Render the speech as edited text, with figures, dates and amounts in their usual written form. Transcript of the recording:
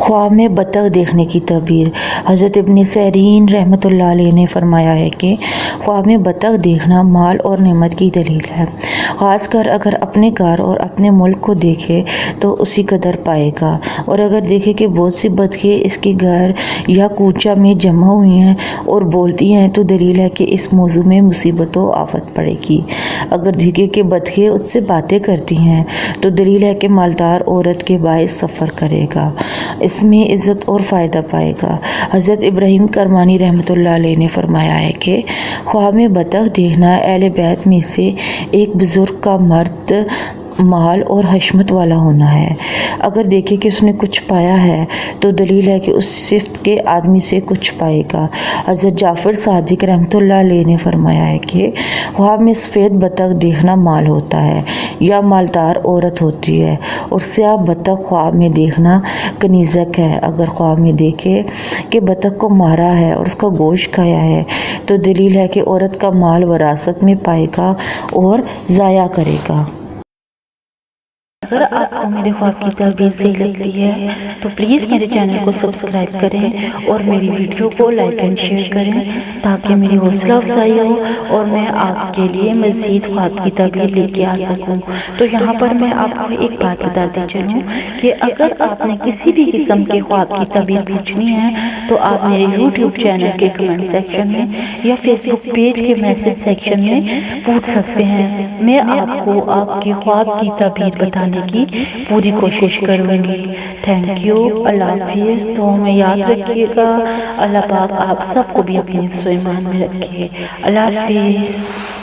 خواب میں بطخ دیکھنے کی تعبیر۔ حضرت ابن سیرین رحمۃ اللہ علیہ نے فرمایا ہے کہ خواب میں بطخ دیکھنا مال اور نعمت کی دلیل ہے، خاص کر اگر اپنے گھر اور اپنے ملک کو دیکھے تو اسی قدر پائے گا، اور اگر دیکھے کہ بہت سی بطخیں اس کے گھر یا کوچہ میں جمع ہوئی ہیں اور بولتی ہیں تو دلیل ہے کہ اس موضوع میں مصیبت و آفت پڑے گی۔ اگر دیکھے کہ بطخیں اس سے باتیں کرتی ہیں تو دلیل ہے کہ مالدار عورت کے باعث سفر کرے گا، اس میں عزت اور فائدہ پائے گا۔ حضرت ابراہیم کرمانی رحمۃ اللہ علیہ نے فرمایا ہے کہ خواب میں بطخ دیکھنا اہل بیت میں سے ایک بزرگ کا مرد مال اور حشمت والا ہونا ہے۔ اگر دیکھے کہ اس نے کچھ پایا ہے تو دلیل ہے کہ اس صفت کے آدمی سے کچھ پائے گا۔ حضرت جعفر صادق رحمۃ اللہ علیہ نے فرمایا ہے کہ خواب میں سفید بطخ دیکھنا مال ہوتا ہے یا مالدار عورت ہوتی ہے، اور سیاہ بطخ خواب میں دیکھنا کنیزک ہے۔ اگر خواب میں دیکھے کہ بطخ کو مارا ہے اور اس کا گوشت کھایا ہے تو دلیل ہے کہ عورت کا مال وراثت میں پائے گا اور ضائع کرے گا۔ اگر آپ کو میرے خواب کی تعبیر صحیح لگتی ہے تو پلیز میرے چینل کو سبسکرائب کریں اور میری ویڈیو کو لائک اینڈ شیئر کریں تاکہ میری حوصلہ افزائی ہو اور میں آپ کے لیے مزید خواب کی تعبیر لے کے آ سکوں۔ تو یہاں پر میں آپ کو ایک بات بتاتی چلوں کہ اگر آپ نے کسی بھی قسم کے خواب کی تعبیر پوچھنی ہے تو آپ میرے یوٹیوب چینل کے کمنٹ سیکشن میں یا فیس بک پیج کے میسج سیکشن میں پوچھ سکتے ہیں۔ میں آپ کو آپ کے خواب کی تعبیر بتانے کی پوری کوشش کروں گی۔ تھینک یو، اللہ حافظ۔ تو ہمیں یاد رکھیے گا، اللہ پاک آپ سب کو بھی اپنے حفظ و ایمان میں رکھے۔ اللہ حافظ۔